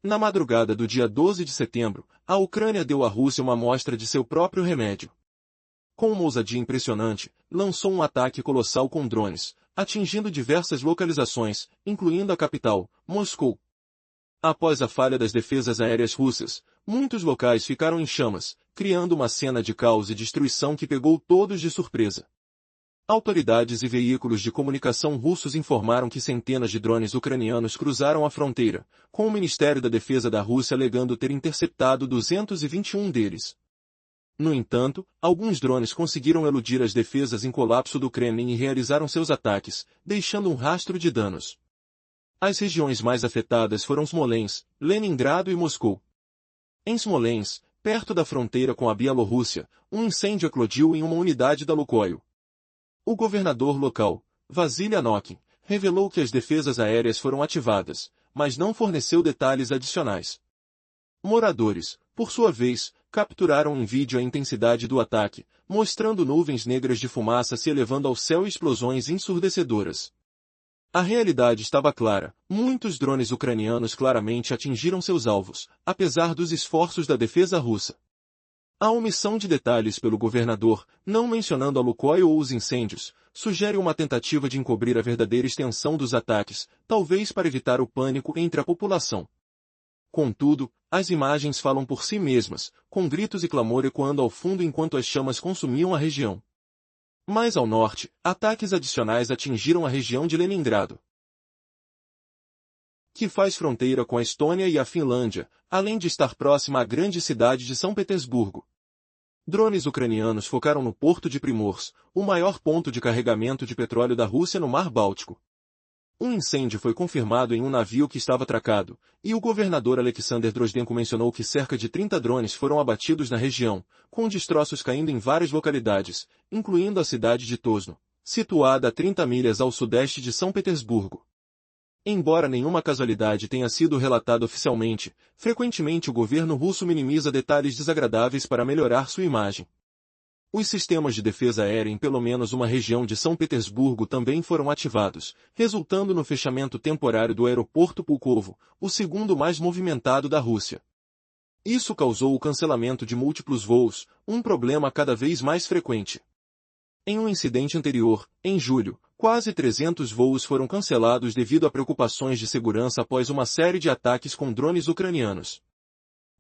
Na madrugada do dia 12 de setembro, a Ucrânia deu à Rússia uma amostra de seu próprio remédio. Com uma ousadia impressionante, lançou um ataque colossal com drones, atingindo diversas localizações, incluindo a capital, Moscou. Após a falha das defesas aéreas russas, muitos locais ficaram em chamas, criando uma cena de caos e destruição que pegou todos de surpresa. Autoridades e veículos de comunicação russos informaram que centenas de drones ucranianos cruzaram a fronteira, com o Ministério da Defesa da Rússia alegando ter interceptado 221 deles. No entanto, alguns drones conseguiram eludir as defesas em colapso do Kremlin e realizaram seus ataques, deixando um rastro de danos. As regiões mais afetadas foram Smolensk, Leningrado e Moscou. Em Smolensk, perto da fronteira com a Bielorrússia, um incêndio eclodiu em uma unidade da Lukoil. O governador local, Vasily Anokin, revelou que as defesas aéreas foram ativadas, mas não forneceu detalhes adicionais. Moradores, por sua vez, capturaram em vídeo a intensidade do ataque, mostrando nuvens negras de fumaça se elevando ao céu e explosões ensurdecedoras. A realidade estava clara, muitos drones ucranianos claramente atingiram seus alvos, apesar dos esforços da defesa russa. A omissão de detalhes pelo governador, não mencionando a Lukoil ou os incêndios, sugere uma tentativa de encobrir a verdadeira extensão dos ataques, talvez para evitar o pânico entre a população. Contudo, as imagens falam por si mesmas, com gritos e clamor ecoando ao fundo enquanto as chamas consumiam a região. Mais ao norte, ataques adicionais atingiram a região de Leningrado, que faz fronteira com a Estônia e a Finlândia, além de estar próxima à grande cidade de São Petersburgo. Drones ucranianos focaram no porto de Primorsk, o maior ponto de carregamento de petróleo da Rússia no Mar Báltico. Um incêndio foi confirmado em um navio que estava atracado, e o governador Alexander Drozdenko mencionou que cerca de 30 drones foram abatidos na região, com destroços caindo em várias localidades, incluindo a cidade de Tosno, situada a 30 milhas ao sudeste de São Petersburgo. Embora nenhuma casualidade tenha sido relatada oficialmente, frequentemente o governo russo minimiza detalhes desagradáveis para melhorar sua imagem. Os sistemas de defesa aérea em pelo menos uma região de São Petersburgo também foram ativados, resultando no fechamento temporário do aeroporto Pulkovo, o segundo mais movimentado da Rússia. Isso causou o cancelamento de múltiplos voos, um problema cada vez mais frequente. Em um incidente anterior, em julho, quase 300 voos foram cancelados devido a preocupações de segurança após uma série de ataques com drones ucranianos.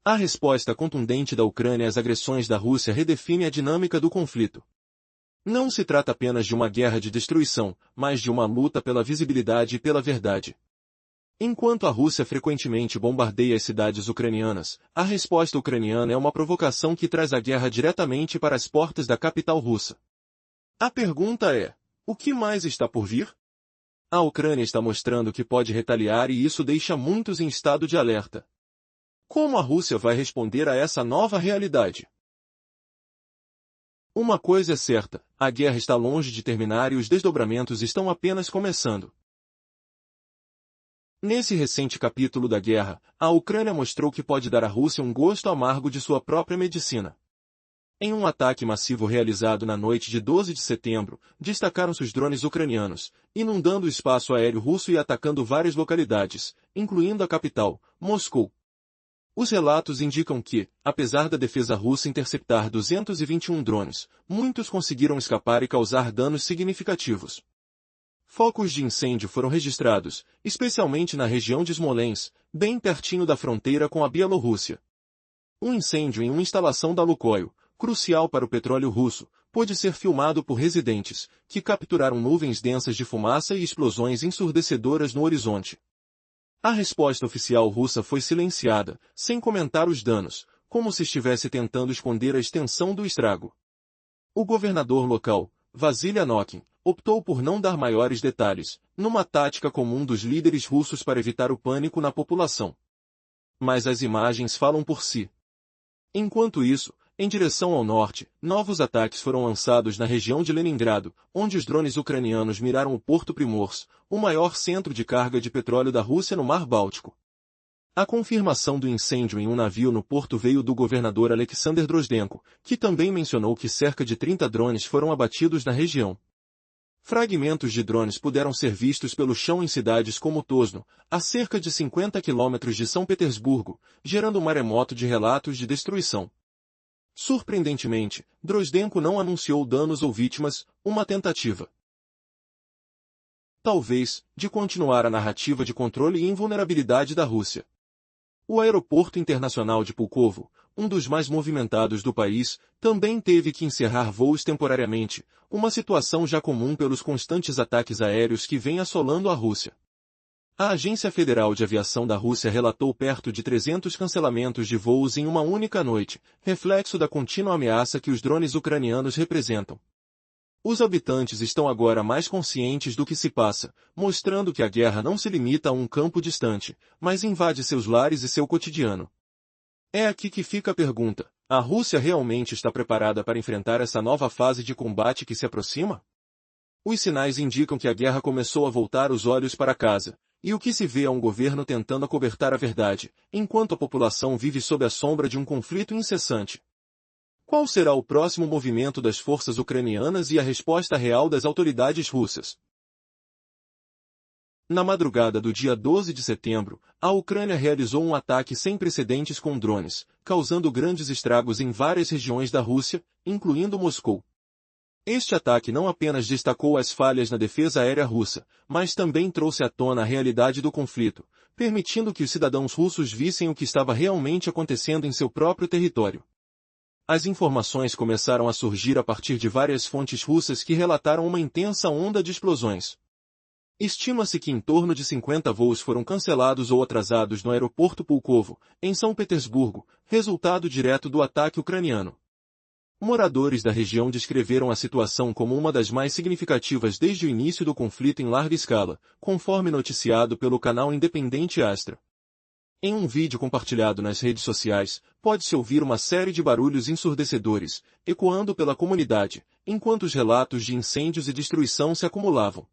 A resposta contundente da Ucrânia às agressões da Rússia redefine a dinâmica do conflito. Não se trata apenas de uma guerra de destruição, mas de uma luta pela visibilidade e pela verdade. Enquanto a Rússia frequentemente bombardeia as cidades ucranianas, a resposta ucraniana é uma provocação que traz a guerra diretamente para as portas da capital russa. A pergunta é: o que mais está por vir? A Ucrânia está mostrando que pode retaliar e isso deixa muitos em estado de alerta. Como a Rússia vai responder a essa nova realidade? Uma coisa é certa, a guerra está longe de terminar e os desdobramentos estão apenas começando. Nesse recente capítulo da guerra, a Ucrânia mostrou que pode dar à Rússia um gosto amargo de sua própria medicina. Em um ataque massivo realizado na noite de 12 de setembro, destacaram-se os drones ucranianos, inundando o espaço aéreo russo e atacando várias localidades, incluindo a capital, Moscou. Os relatos indicam que, apesar da defesa russa interceptar 221 drones, muitos conseguiram escapar e causar danos significativos. Focos de incêndio foram registrados, especialmente na região de Smolensk, bem pertinho da fronteira com a Bielorrússia. Um incêndio em uma instalação da Lukoil, crucial para o petróleo russo, pôde ser filmado por residentes, que capturaram nuvens densas de fumaça e explosões ensurdecedoras no horizonte. A resposta oficial russa foi silenciada, sem comentar os danos, como se estivesse tentando esconder a extensão do estrago. O governador local, Vasily Anokin, optou por não dar maiores detalhes, numa tática comum dos líderes russos para evitar o pânico na população. Mas as imagens falam por si. Enquanto isso, em direção ao norte, novos ataques foram lançados na região de Leningrado, onde os drones ucranianos miraram o porto Primorsk, o maior centro de carga de petróleo da Rússia no Mar Báltico. A confirmação do incêndio em um navio no porto veio do governador Alexander Drozdenko, que também mencionou que cerca de 30 drones foram abatidos na região. Fragmentos de drones puderam ser vistos pelo chão em cidades como Tosno, a cerca de 50 quilômetros de São Petersburgo, gerando um maremoto de relatos de destruição. Surpreendentemente, Drozdenko não anunciou danos ou vítimas, uma tentativa, talvez, de continuar a narrativa de controle e invulnerabilidade da Rússia. O aeroporto internacional de Pulkovo, um dos mais movimentados do país, também teve que encerrar voos temporariamente, uma situação já comum pelos constantes ataques aéreos que vêm assolando a Rússia. A Agência Federal de Aviação da Rússia relatou perto de 300 cancelamentos de voos em uma única noite, reflexo da contínua ameaça que os drones ucranianos representam. Os habitantes estão agora mais conscientes do que se passa, mostrando que a guerra não se limita a um campo distante, mas invade seus lares e seu cotidiano. É aqui que fica a pergunta: a Rússia realmente está preparada para enfrentar essa nova fase de combate que se aproxima? Os sinais indicam que a guerra começou a voltar os olhos para casa, e o que se vê é um governo tentando acobertar a verdade, enquanto a população vive sob a sombra de um conflito incessante. Qual será o próximo movimento das forças ucranianas e a resposta real das autoridades russas? Na madrugada do dia 12 de setembro, a Ucrânia realizou um ataque sem precedentes com drones, causando grandes estragos em várias regiões da Rússia, incluindo Moscou. Este ataque não apenas destacou as falhas na defesa aérea russa, mas também trouxe à tona a realidade do conflito, permitindo que os cidadãos russos vissem o que estava realmente acontecendo em seu próprio território. As informações começaram a surgir a partir de várias fontes russas que relataram uma intensa onda de explosões. Estima-se que em torno de 50 voos foram cancelados ou atrasados no aeroporto Pulkovo, em São Petersburgo, resultado direto do ataque ucraniano. Moradores da região descreveram a situação como uma das mais significativas desde o início do conflito em larga escala, conforme noticiado pelo canal independente Astra. Em um vídeo compartilhado nas redes sociais, pode-se ouvir uma série de barulhos ensurdecedores, ecoando pela comunidade, enquanto os relatos de incêndios e destruição se acumulavam.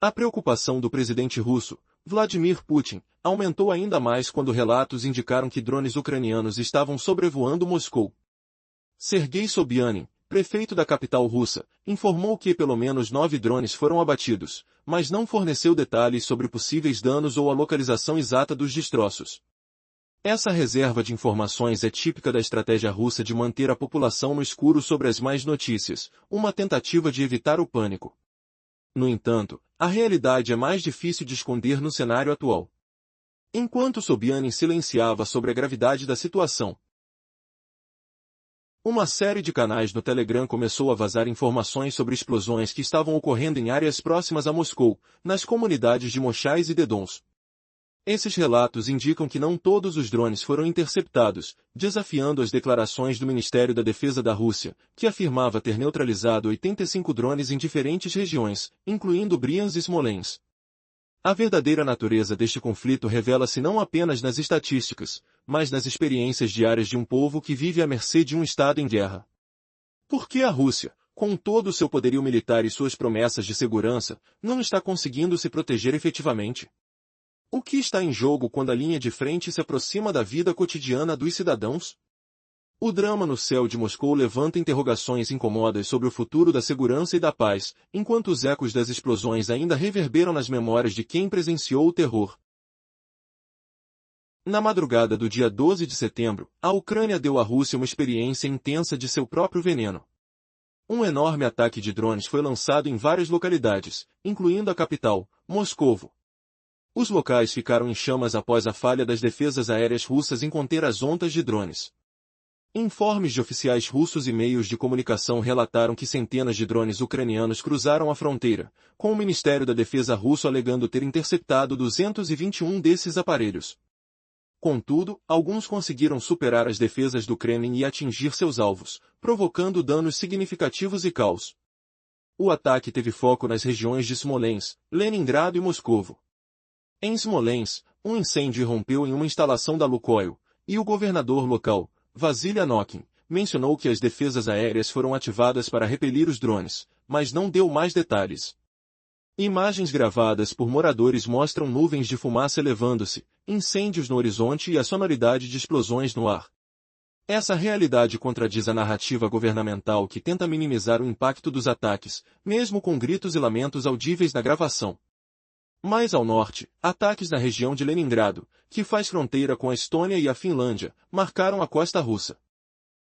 A preocupação do presidente russo, Vladimir Putin, aumentou ainda mais quando relatos indicaram que drones ucranianos estavam sobrevoando Moscou. Sergei Sobyanin, prefeito da capital russa, informou que pelo menos 9 drones foram abatidos, mas não forneceu detalhes sobre possíveis danos ou a localização exata dos destroços. Essa reserva de informações é típica da estratégia russa de manter a população no escuro sobre as más notícias, uma tentativa de evitar o pânico. No entanto, a realidade é mais difícil de esconder no cenário atual. Enquanto Sobyanin silenciava sobre a gravidade da situação, uma série de canais no Telegram começou a vazar informações sobre explosões que estavam ocorrendo em áreas próximas a Moscou, nas comunidades de Mochais e Dedons. Esses relatos indicam que não todos os drones foram interceptados, desafiando as declarações do Ministério da Defesa da Rússia, que afirmava ter neutralizado 85 drones em diferentes regiões, incluindo Bryansk e Smolensk. A verdadeira natureza deste conflito revela-se não apenas nas estatísticas, mas nas experiências diárias de um povo que vive à mercê de um Estado em guerra. Por que a Rússia, com todo o seu poderio militar e suas promessas de segurança, não está conseguindo se proteger efetivamente? O que está em jogo quando a linha de frente se aproxima da vida cotidiana dos cidadãos? O drama no céu de Moscou levanta interrogações incomodas sobre o futuro da segurança e da paz, enquanto os ecos das explosões ainda reverberam nas memórias de quem presenciou o terror. Na madrugada do dia 12 de setembro, a Ucrânia deu à Rússia uma experiência intensa de seu próprio veneno. Um enorme ataque de drones foi lançado em várias localidades, incluindo a capital, Moscovo. Os locais ficaram em chamas após a falha das defesas aéreas russas em conter as ondas de drones. Informes de oficiais russos e meios de comunicação relataram que centenas de drones ucranianos cruzaram a fronteira, com o Ministério da Defesa russo alegando ter interceptado 221 desses aparelhos. Contudo, alguns conseguiram superar as defesas do Kremlin e atingir seus alvos, provocando danos significativos e caos. O ataque teve foco nas regiões de Smolensk, Leningrado e Moscovo. Em Smolensk, um incêndio irrompeu em uma instalação da Lukoil, e o governador local, Vasily Anokin, mencionou que as defesas aéreas foram ativadas para repelir os drones, mas não deu mais detalhes. Imagens gravadas por moradores mostram nuvens de fumaça elevando-se, incêndios no horizonte e a sonoridade de explosões no ar. Essa realidade contradiz a narrativa governamental que tenta minimizar o impacto dos ataques, mesmo com gritos e lamentos audíveis na gravação. Mais ao norte, ataques na região de Leningrado, que faz fronteira com a Estônia e a Finlândia, marcaram a costa russa.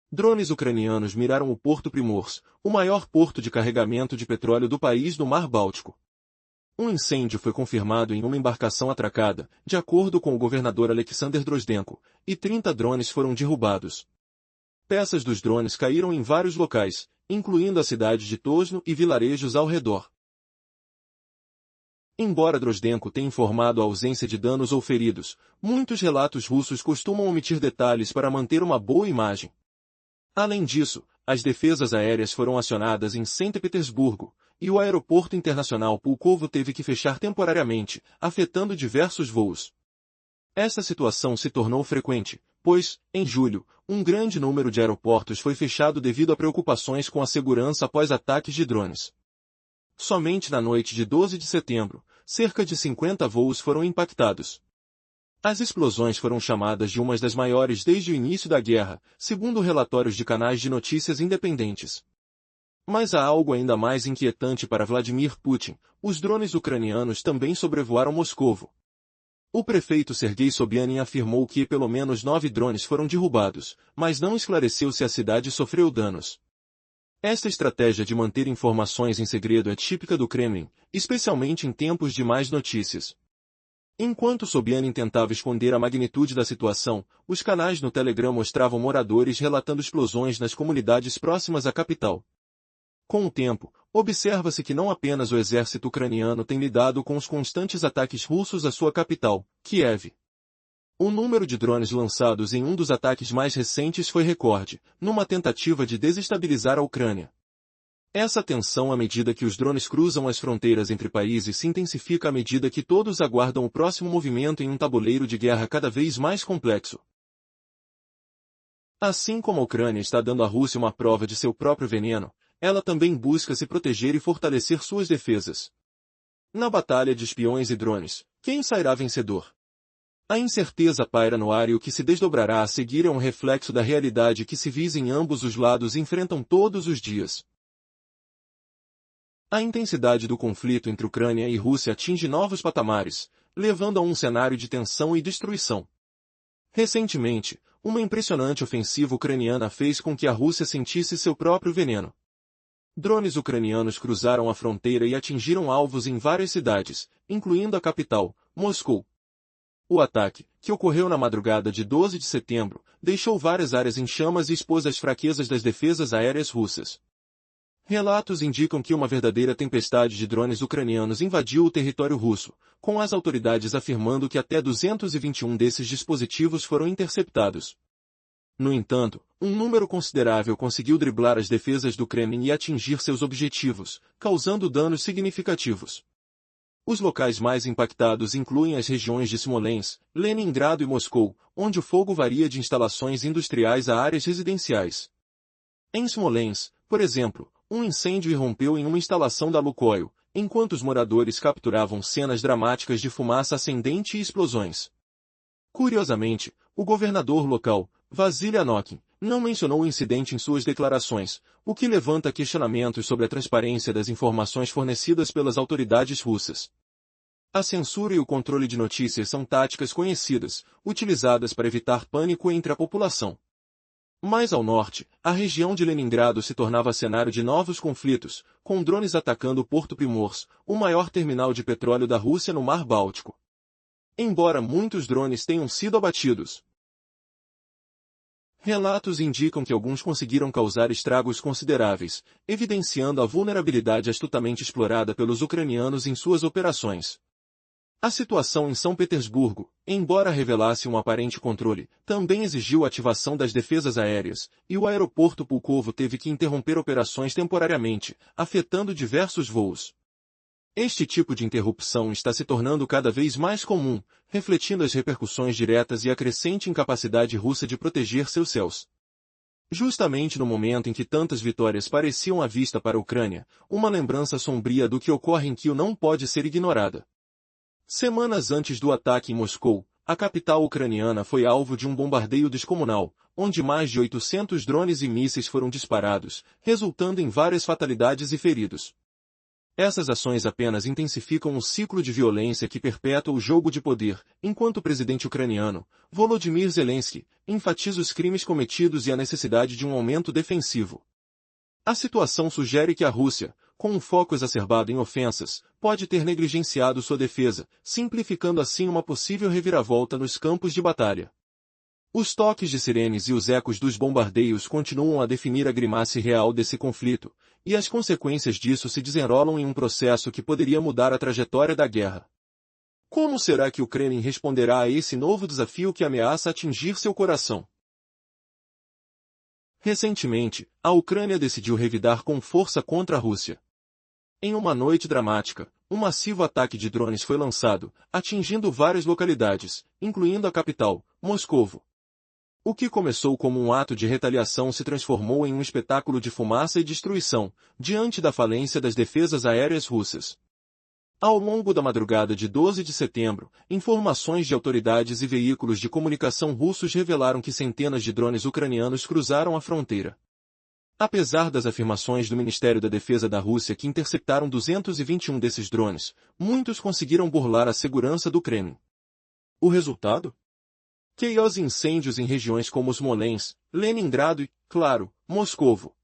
Drones ucranianos miraram o Porto Primorsk, o maior porto de carregamento de petróleo do país no Mar Báltico. Um incêndio foi confirmado em uma embarcação atracada, de acordo com o governador Alexander Drozdenko, e 30 drones foram derrubados. Peças dos drones caíram em vários locais, incluindo a cidade de Tosno e vilarejos ao redor. Embora Drozdenko tenha informado a ausência de danos ou feridos, muitos relatos russos costumam omitir detalhes para manter uma boa imagem. Além disso, as defesas aéreas foram acionadas em São Petersburgo, e o aeroporto internacional Pulkovo teve que fechar temporariamente, afetando diversos voos. Esta situação se tornou frequente, pois, em julho, um grande número de aeroportos foi fechado devido a preocupações com a segurança após ataques de drones. Somente na noite de 12 de setembro, cerca de 50 voos foram impactados. As explosões foram chamadas de umas das maiores desde o início da guerra, segundo relatórios de canais de notícias independentes. Mas há algo ainda mais inquietante para Vladimir Putin: os drones ucranianos também sobrevoaram Moscovo. O prefeito Sergei Sobyanin afirmou que pelo menos 9 drones foram derrubados, mas não esclareceu se a cidade sofreu danos. Esta estratégia de manter informações em segredo é típica do Kremlin, especialmente em tempos de más notícias. Enquanto Sobyanin tentava esconder a magnitude da situação, os canais no Telegram mostravam moradores relatando explosões nas comunidades próximas à capital. Com o tempo, observa-se que não apenas o exército ucraniano tem lidado com os constantes ataques russos à sua capital, Kiev. O número de drones lançados em um dos ataques mais recentes foi recorde, numa tentativa de desestabilizar a Ucrânia. Essa tensão à medida que os drones cruzam as fronteiras entre países se intensifica à medida que todos aguardam o próximo movimento em um tabuleiro de guerra cada vez mais complexo. Assim como a Ucrânia está dando à Rússia uma prova de seu próprio veneno, ela também busca se proteger e fortalecer suas defesas. Na batalha de espiões e drones, quem sairá vencedor? A incerteza paira no ar e o que se desdobrará a seguir é um reflexo da realidade que civis em ambos os lados enfrentam todos os dias. A intensidade do conflito entre Ucrânia e Rússia atinge novos patamares, levando a um cenário de tensão e destruição. Recentemente, uma impressionante ofensiva ucraniana fez com que a Rússia sentisse seu próprio veneno. Drones ucranianos cruzaram a fronteira e atingiram alvos em várias cidades, incluindo a capital, Moscou. O ataque, que ocorreu na madrugada de 12 de setembro, deixou várias áreas em chamas e expôs as fraquezas das defesas aéreas russas. Relatos indicam que uma verdadeira tempestade de drones ucranianos invadiu o território russo, com as autoridades afirmando que até 221 desses dispositivos foram interceptados. No entanto, um número considerável conseguiu driblar as defesas do Kremlin e atingir seus objetivos, causando danos significativos. Os locais mais impactados incluem as regiões de Smolensk, Leningrado e Moscou, onde o fogo varia de instalações industriais a áreas residenciais. Em Smolensk, por exemplo, um incêndio irrompeu em uma instalação da Lukoil, enquanto os moradores capturavam cenas dramáticas de fumaça ascendente e explosões. Curiosamente, o governador local, Vasily Anokin, não mencionou o incidente em suas declarações, o que levanta questionamentos sobre a transparência das informações fornecidas pelas autoridades russas. A censura e o controle de notícias são táticas conhecidas, utilizadas para evitar pânico entre a população. Mais ao norte, a região de Leningrado se tornava cenário de novos conflitos, com drones atacando o Porto Primorsk, o maior terminal de petróleo da Rússia no Mar Báltico. Embora muitos drones tenham sido abatidos, relatos indicam que alguns conseguiram causar estragos consideráveis, evidenciando a vulnerabilidade astutamente explorada pelos ucranianos em suas operações. A situação em São Petersburgo, embora revelasse um aparente controle, também exigiu a ativação das defesas aéreas, e o aeroporto Pulkovo teve que interromper operações temporariamente, afetando diversos voos. Este tipo de interrupção está se tornando cada vez mais comum, refletindo as repercussões diretas e a crescente incapacidade russa de proteger seus céus. Justamente no momento em que tantas vitórias pareciam à vista para a Ucrânia, uma lembrança sombria do que ocorre em Kiev não pode ser ignorada. Semanas antes do ataque em Moscou, a capital ucraniana foi alvo de um bombardeio descomunal, onde mais de 800 drones e mísseis foram disparados, resultando em várias fatalidades e feridos. Essas ações apenas intensificam o ciclo de violência que perpetua o jogo de poder, enquanto o presidente ucraniano, Volodymyr Zelensky, enfatiza os crimes cometidos e a necessidade de um aumento defensivo. A situação sugere que a Rússia, com um foco exacerbado em ofensas, pode ter negligenciado sua defesa, simplificando assim uma possível reviravolta nos campos de batalha. Os toques de sirenes e os ecos dos bombardeios continuam a definir a grimace real desse conflito, e as consequências disso se desenrolam em um processo que poderia mudar a trajetória da guerra. Como será que o Kremlin responderá a esse novo desafio que ameaça atingir seu coração? Recentemente, a Ucrânia decidiu revidar com força contra a Rússia. Em uma noite dramática, um massivo ataque de drones foi lançado, atingindo várias localidades, incluindo a capital, Moscovo. O que começou como um ato de retaliação se transformou em um espetáculo de fumaça e destruição, diante da falência das defesas aéreas russas. Ao longo da madrugada de 12 de setembro, informações de autoridades e veículos de comunicação russos revelaram que centenas de drones ucranianos cruzaram a fronteira. Apesar das afirmações do Ministério da Defesa da Rússia que interceptaram 221 desses drones, muitos conseguiram burlar a segurança do Kremlin. O resultado? Chaos e incêndios em regiões como Smolensk, Leningrado e, claro, Moscovo.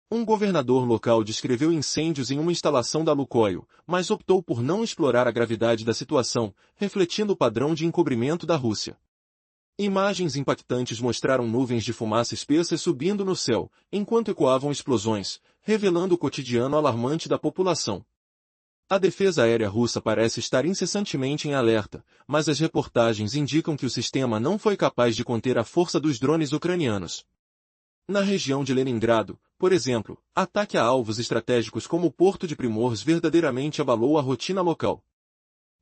Um governador local descreveu incêndios em uma instalação da Lukoil, mas optou por não explorar a gravidade da situação, refletindo o padrão de encobrimento da Rússia. Imagens impactantes mostraram nuvens de fumaça espessas subindo no céu, enquanto ecoavam explosões, revelando o cotidiano alarmante da população. A defesa aérea russa parece estar incessantemente em alerta, mas as reportagens indicam que o sistema não foi capaz de conter a força dos drones ucranianos. Na região de Leningrado, por exemplo, ataque a alvos estratégicos como o porto de Primorsk verdadeiramente abalou a rotina local.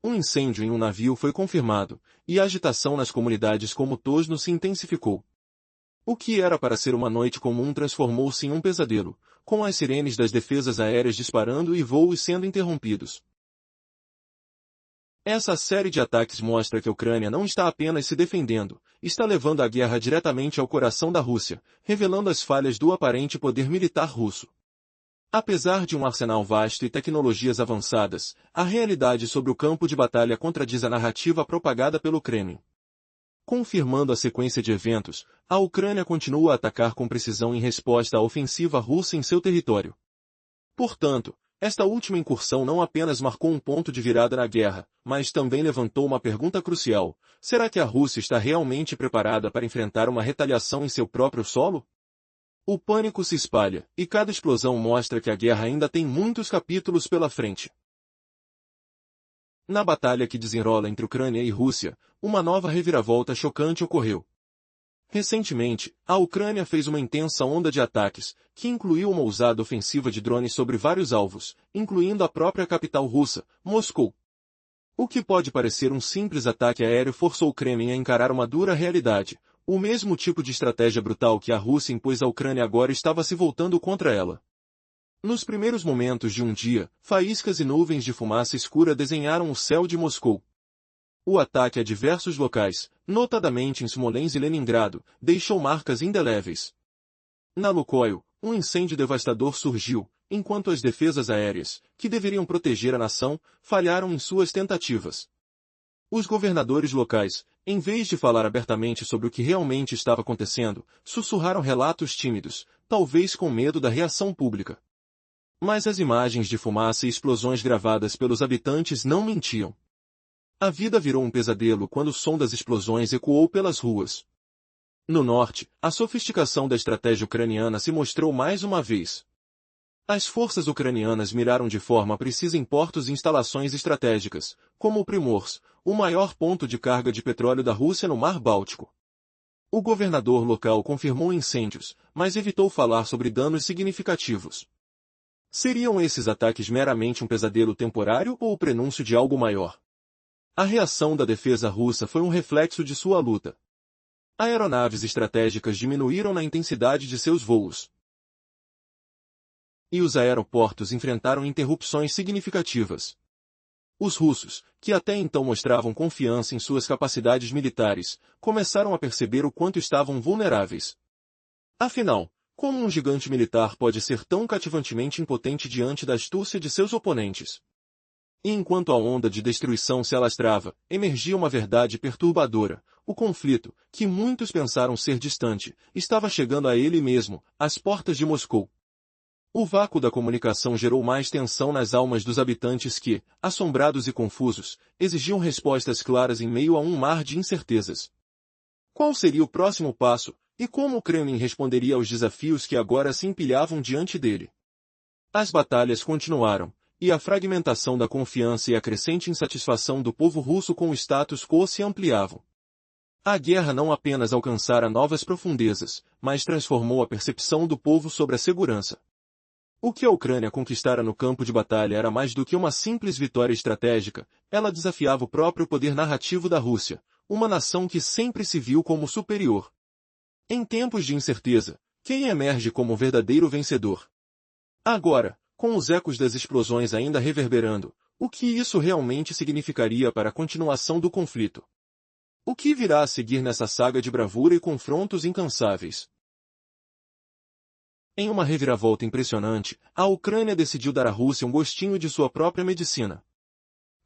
Um incêndio em um navio foi confirmado, e a agitação nas comunidades como Tosno se intensificou. O que era para ser uma noite comum transformou-se em um pesadelo, com as sirenes das defesas aéreas disparando e voos sendo interrompidos. Essa série de ataques mostra que a Ucrânia não está apenas se defendendo, está levando a guerra diretamente ao coração da Rússia, revelando as falhas do aparente poder militar russo. Apesar de um arsenal vasto e tecnologias avançadas, a realidade sobre o campo de batalha contradiz a narrativa propagada pelo Kremlin. Confirmando a sequência de eventos, a Ucrânia continua a atacar com precisão em resposta à ofensiva russa em seu território. Portanto, esta última incursão não apenas marcou um ponto de virada na guerra, mas também levantou uma pergunta crucial: será que a Rússia está realmente preparada para enfrentar uma retaliação em seu próprio solo? O pânico se espalha, e cada explosão mostra que a guerra ainda tem muitos capítulos pela frente. Na batalha que desenrola entre Ucrânia e Rússia, uma nova reviravolta chocante ocorreu. Recentemente, a Ucrânia fez uma intensa onda de ataques, que incluiu uma ousada ofensiva de drones sobre vários alvos, incluindo a própria capital russa, Moscou. O que pode parecer um simples ataque aéreo forçou o Kremlin a encarar uma dura realidade. O mesmo tipo de estratégia brutal que a Rússia impôs à Ucrânia agora estava se voltando contra ela. Nos primeiros momentos de um dia, faíscas e nuvens de fumaça escura desenharam o céu de Moscou. O ataque a diversos locais, notadamente em Smolensk e Leningrado, deixou marcas indeléveis. Na Lukoil, um incêndio devastador surgiu, enquanto as defesas aéreas, que deveriam proteger a nação, falharam em suas tentativas. Os governadores locais, em vez de falar abertamente sobre o que realmente estava acontecendo, sussurraram relatos tímidos, talvez com medo da reação pública. Mas as imagens de fumaça e explosões gravadas pelos habitantes não mentiam. A vida virou um pesadelo quando o som das explosões ecoou pelas ruas. No norte, a sofisticação da estratégia ucraniana se mostrou mais uma vez. As forças ucranianas miraram de forma precisa em portos e instalações estratégicas, como o Primorsk, o maior ponto de carga de petróleo da Rússia no Mar Báltico. O governador local confirmou incêndios, mas evitou falar sobre danos significativos. Seriam esses ataques meramente um pesadelo temporário ou o prenúncio de algo maior? A reação da defesa russa foi um reflexo de sua luta. Aeronaves estratégicas diminuíram na intensidade de seus voos. E os aeroportos enfrentaram interrupções significativas. Os russos, que até então mostravam confiança em suas capacidades militares, começaram a perceber o quanto estavam vulneráveis. Afinal, como um gigante militar pode ser tão cativantemente impotente diante da astúcia de seus oponentes? E enquanto a onda de destruição se alastrava, emergia uma verdade perturbadora. O conflito, que muitos pensaram ser distante, estava chegando a ele mesmo, às portas de Moscou. O vácuo da comunicação gerou mais tensão nas almas dos habitantes que, assombrados e confusos, exigiam respostas claras em meio a um mar de incertezas. Qual seria o próximo passo, e como o Kremlin responderia aos desafios que agora se empilhavam diante dele? As batalhas continuaram, e a fragmentação da confiança e a crescente insatisfação do povo russo com o status quo se ampliavam. A guerra não apenas alcançara novas profundezas, mas transformou a percepção do povo sobre a segurança. O que a Ucrânia conquistara no campo de batalha era mais do que uma simples vitória estratégica, ela desafiava o próprio poder narrativo da Rússia, uma nação que sempre se viu como superior. Em tempos de incerteza, quem emerge como o verdadeiro vencedor? Agora, com os ecos das explosões ainda reverberando, o que isso realmente significaria para a continuação do conflito? O que virá a seguir nessa saga de bravura e confrontos incansáveis? Em uma reviravolta impressionante, a Ucrânia decidiu dar à Rússia um gostinho de sua própria medicina.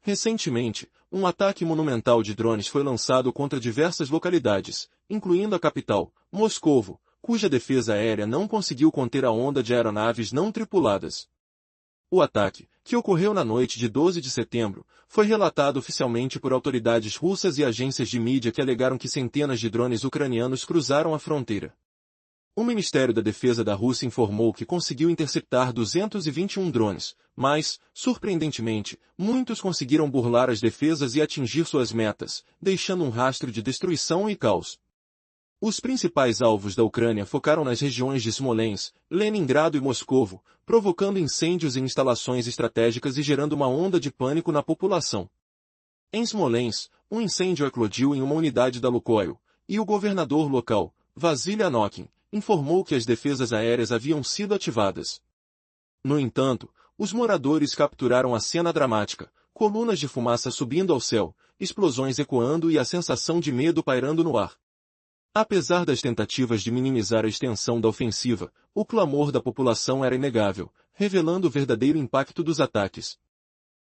Recentemente, um ataque monumental de drones foi lançado contra diversas localidades, incluindo a capital, Moscovo, cuja defesa aérea não conseguiu conter a onda de aeronaves não tripuladas. O ataque, que ocorreu na noite de 12 de setembro, foi relatado oficialmente por autoridades russas e agências de mídia que alegaram que centenas de drones ucranianos cruzaram a fronteira. O Ministério da Defesa da Rússia informou que conseguiu interceptar 221 drones, mas, surpreendentemente, muitos conseguiram burlar as defesas e atingir suas metas, deixando um rastro de destruição e caos. Os principais alvos da Ucrânia focaram nas regiões de Smolensk, Leningrado e Moscovo, provocando incêndios em instalações estratégicas e gerando uma onda de pânico na população. Em Smolensk, um incêndio eclodiu em uma unidade da Lukoil, e o governador local, Vasily Anokin, informou que as defesas aéreas haviam sido ativadas. No entanto, os moradores capturaram a cena dramática, colunas de fumaça subindo ao céu, explosões ecoando e a sensação de medo pairando no ar. Apesar das tentativas de minimizar a extensão da ofensiva, o clamor da população era inegável, revelando o verdadeiro impacto dos ataques.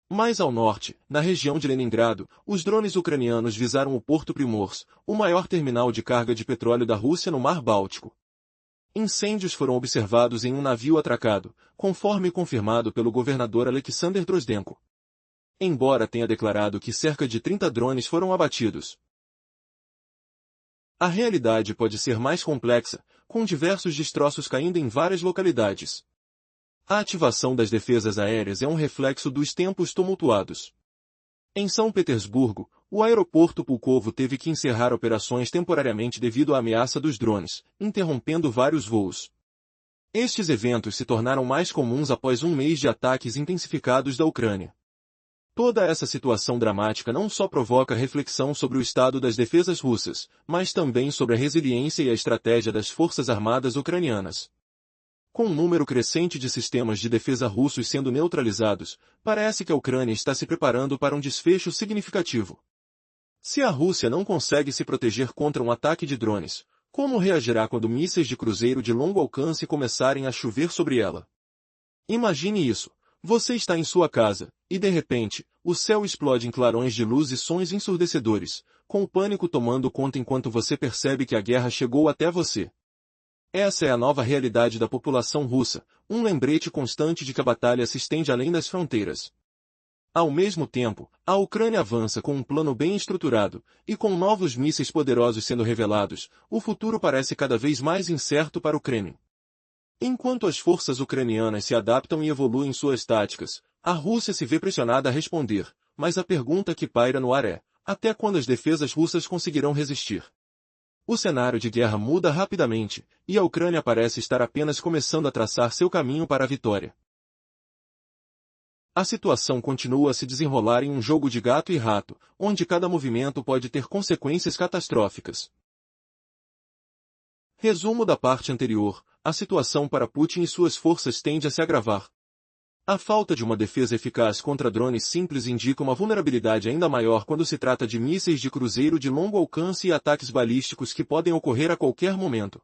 Mais ao norte, na região de Leningrado, os drones ucranianos visaram o Porto Primorsk, o maior terminal de carga de petróleo da Rússia no Mar Báltico. Incêndios foram observados em um navio atracado, conforme confirmado pelo governador Alexander Drozdenko. Embora tenha declarado que cerca de 30 drones foram abatidos. A realidade pode ser mais complexa, com diversos destroços caindo em várias localidades. A ativação das defesas aéreas é um reflexo dos tempos tumultuados. Em São Petersburgo, o aeroporto Pulkovo teve que encerrar operações temporariamente devido à ameaça dos drones, interrompendo vários voos. Estes eventos se tornaram mais comuns após um mês de ataques intensificados da Ucrânia. Toda essa situação dramática não só provoca reflexão sobre o estado das defesas russas, mas também sobre a resiliência e a estratégia das forças armadas ucranianas. Com um número crescente de sistemas de defesa russos sendo neutralizados, parece que a Ucrânia está se preparando para um desfecho significativo. Se a Rússia não consegue se proteger contra um ataque de drones, como reagirá quando mísseis de cruzeiro de longo alcance começarem a chover sobre ela? Imagine isso. Você está em sua casa, e de repente, o céu explode em clarões de luz e sons ensurdecedores, com o pânico tomando conta enquanto você percebe que a guerra chegou até você. Essa é a nova realidade da população russa, um lembrete constante de que a batalha se estende além das fronteiras. Ao mesmo tempo, a Ucrânia avança com um plano bem estruturado, e com novos mísseis poderosos sendo revelados, o futuro parece cada vez mais incerto para o Kremlin. Enquanto as forças ucranianas se adaptam e evoluem suas táticas, a Rússia se vê pressionada a responder, mas a pergunta que paira no ar é, até quando as defesas russas conseguirão resistir? O cenário de guerra muda rapidamente, e a Ucrânia parece estar apenas começando a traçar seu caminho para a vitória. A situação continua a se desenrolar em um jogo de gato e rato, onde cada movimento pode ter consequências catastróficas. Resumo da parte anterior, a situação para Putin e suas forças tende a se agravar. A falta de uma defesa eficaz contra drones simples indica uma vulnerabilidade ainda maior quando se trata de mísseis de cruzeiro de longo alcance e ataques balísticos que podem ocorrer a qualquer momento.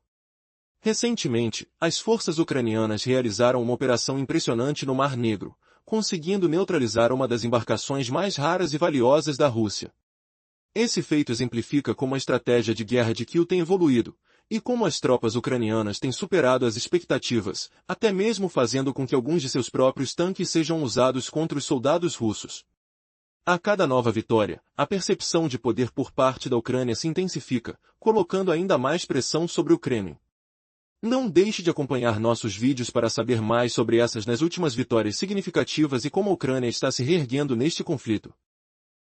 Recentemente, as forças ucranianas realizaram uma operação impressionante no Mar Negro, conseguindo neutralizar uma das embarcações mais raras e valiosas da Rússia. Esse feito exemplifica como a estratégia de guerra de Kiev tem evoluído, e como as tropas ucranianas têm superado as expectativas, até mesmo fazendo com que alguns de seus próprios tanques sejam usados contra os soldados russos. A cada nova vitória, a percepção de poder por parte da Ucrânia se intensifica, colocando ainda mais pressão sobre o Kremlin. Não deixe de acompanhar nossos vídeos para saber mais sobre essas nas últimas vitórias significativas e como a Ucrânia está se reerguendo neste conflito.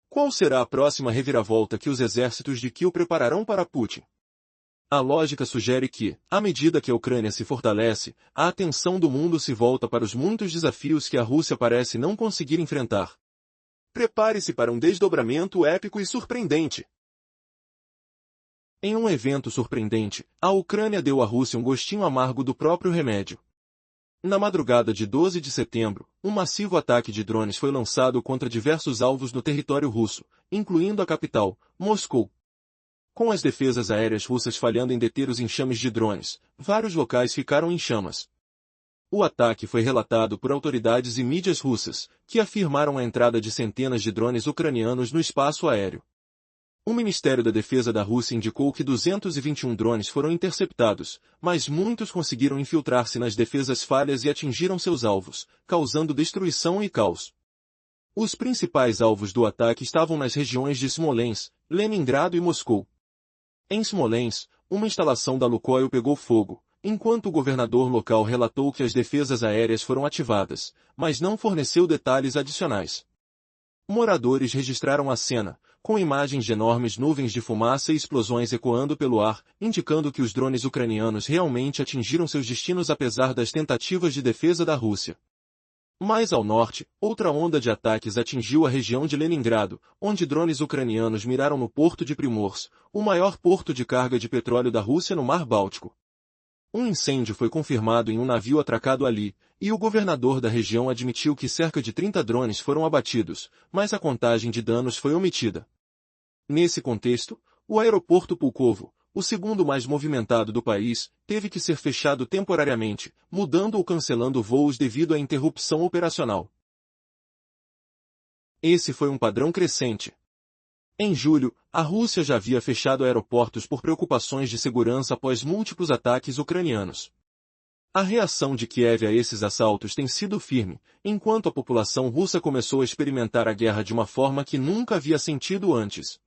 Qual será a próxima reviravolta que os exércitos de Kiev prepararão para Putin? A lógica sugere que, à medida que a Ucrânia se fortalece, a atenção do mundo se volta para os muitos desafios que a Rússia parece não conseguir enfrentar. Prepare-se para um desdobramento épico e surpreendente. Em um evento surpreendente, a Ucrânia deu à Rússia um gostinho amargo do próprio remédio. Na madrugada de 12 de setembro, um massivo ataque de drones foi lançado contra diversos alvos no território russo, incluindo a capital, Moscou. Com as defesas aéreas russas falhando em deter os enxames de drones, vários locais ficaram em chamas. O ataque foi relatado por autoridades e mídias russas, que afirmaram a entrada de centenas de drones ucranianos no espaço aéreo. O Ministério da Defesa da Rússia indicou que 221 drones foram interceptados, mas muitos conseguiram infiltrar-se nas defesas falhas e atingiram seus alvos, causando destruição e caos. Os principais alvos do ataque estavam nas regiões de Smolensk, Leningrado e Moscou. Em Smolensk, uma instalação da Lukoil pegou fogo, enquanto o governador local relatou que as defesas aéreas foram ativadas, mas não forneceu detalhes adicionais. Moradores registraram a cena, com imagens de enormes nuvens de fumaça e explosões ecoando pelo ar, indicando que os drones ucranianos realmente atingiram seus destinos apesar das tentativas de defesa da Rússia. Mais ao norte, outra onda de ataques atingiu a região de Leningrado, onde drones ucranianos miraram no porto de Primorsk, o maior porto de carga de petróleo da Rússia no Mar Báltico. Um incêndio foi confirmado em um navio atracado ali, e o governador da região admitiu que cerca de 30 drones foram abatidos, mas a contagem de danos foi omitida. Nesse contexto, o aeroporto Pulkovo, o segundo mais movimentado do país, teve que ser fechado temporariamente, mudando ou cancelando voos devido à interrupção operacional. Esse foi um padrão crescente. Em julho, a Rússia já havia fechado aeroportos por preocupações de segurança após múltiplos ataques ucranianos. A reação de Kiev a esses assaltos tem sido firme, enquanto a população russa começou a experimentar a guerra de uma forma que nunca havia sentido antes.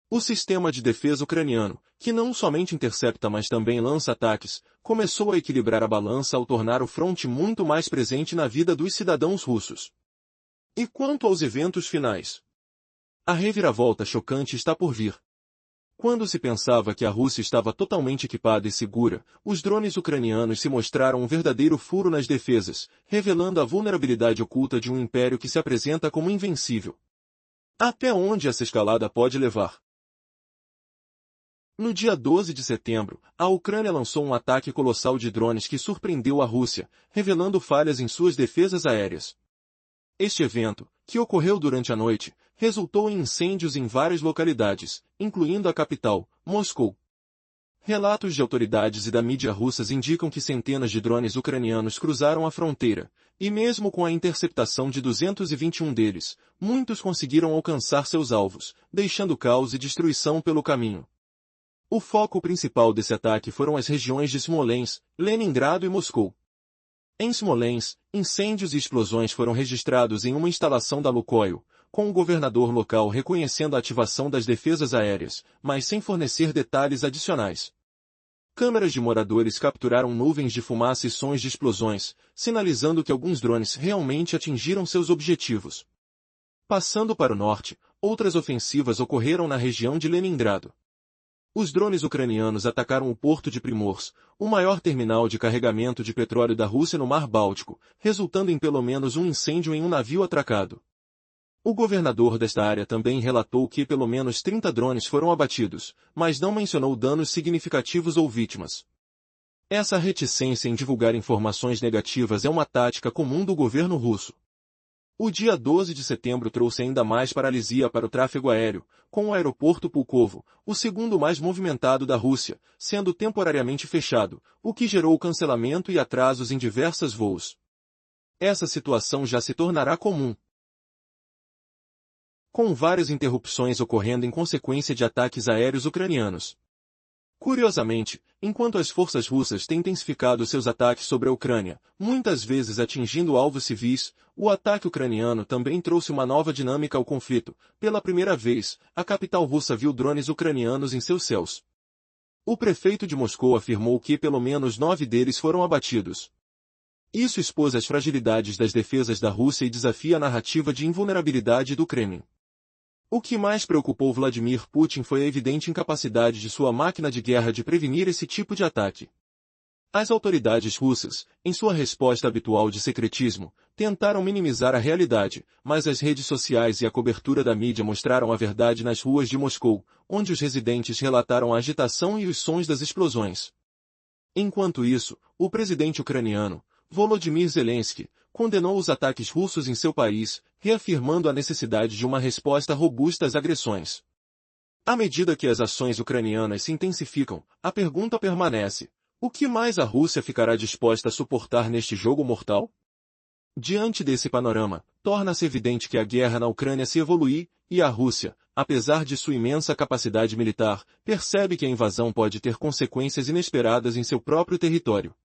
O sistema de defesa ucraniano, que não somente intercepta mas também lança ataques, começou a equilibrar a balança ao tornar o fronte muito mais presente na vida dos cidadãos russos. E quanto aos eventos finais? A reviravolta chocante está por vir. Quando se pensava que a Rússia estava totalmente equipada e segura, os drones ucranianos se mostraram um verdadeiro furo nas defesas, revelando a vulnerabilidade oculta de um império que se apresenta como invencível. Até onde essa escalada pode levar? No dia 12 de setembro, a Ucrânia lançou um ataque colossal de drones que surpreendeu a Rússia, revelando falhas em suas defesas aéreas. Este evento, que ocorreu durante a noite, resultou em incêndios em várias localidades, incluindo a capital, Moscou. Relatos de autoridades e da mídia russas indicam que centenas de drones ucranianos cruzaram a fronteira, e mesmo com a interceptação de 221 deles, muitos conseguiram alcançar seus alvos, deixando caos e destruição pelo caminho. O foco principal desse ataque foram as regiões de Smolensk, Leningrado e Moscou. Em Smolensk, incêndios e explosões foram registrados em uma instalação da Lukoil, com o governador local reconhecendo a ativação das defesas aéreas, mas sem fornecer detalhes adicionais. Câmeras de moradores capturaram nuvens de fumaça e sons de explosões, sinalizando que alguns drones realmente atingiram seus objetivos. Passando para o norte, outras ofensivas ocorreram na região de Leningrado. Os drones ucranianos atacaram o porto de Primorsk, o maior terminal de carregamento de petróleo da Rússia no Mar Báltico, resultando em pelo menos um incêndio em um navio atracado. O governador desta área também relatou que pelo menos 30 drones foram abatidos, mas não mencionou danos significativos ou vítimas. Essa reticência em divulgar informações negativas é uma tática comum do governo russo. O dia 12 de setembro trouxe ainda mais paralisia para o tráfego aéreo, com o aeroporto Pulkovo, o segundo mais movimentado da Rússia, sendo temporariamente fechado, o que gerou cancelamento e atrasos em diversos voos. Essa situação já se tornará comum, com várias interrupções ocorrendo em consequência de ataques aéreos ucranianos. Curiosamente, enquanto as forças russas têm intensificado seus ataques sobre a Ucrânia, muitas vezes atingindo alvos civis, o ataque ucraniano também trouxe uma nova dinâmica ao conflito. Pela primeira vez, a capital russa viu drones ucranianos em seus céus. O prefeito de Moscou afirmou que pelo menos 9 deles foram abatidos. Isso expôs as fragilidades das defesas da Rússia e desafia a narrativa de invulnerabilidade do Kremlin. O que mais preocupou Vladimir Putin foi a evidente incapacidade de sua máquina de guerra de prevenir esse tipo de ataque. As autoridades russas, em sua resposta habitual de secretismo, tentaram minimizar a realidade, mas as redes sociais e a cobertura da mídia mostraram a verdade nas ruas de Moscou, onde os residentes relataram a agitação e os sons das explosões. Enquanto isso, o presidente ucraniano, Volodymyr Zelensky, condenou os ataques russos em seu país, reafirmando a necessidade de uma resposta robusta às agressões. À medida que as ações ucranianas se intensificam, a pergunta permanece: o que mais a Rússia ficará disposta a suportar neste jogo mortal? Diante desse panorama, torna-se evidente que a guerra na Ucrânia se evolui, e a Rússia, apesar de sua imensa capacidade militar, percebe que a invasão pode ter consequências inesperadas em seu próprio território.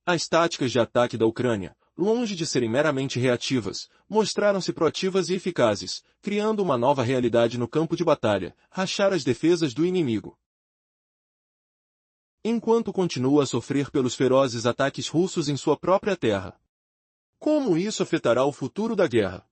As táticas de ataque da Ucrânia, longe de serem meramente reativas, mostraram-se proativas e eficazes, criando uma nova realidade no campo de batalha: rachar as defesas do inimigo. Enquanto continua a sofrer pelos ferozes ataques russos em sua própria terra. Como isso afetará o futuro da guerra?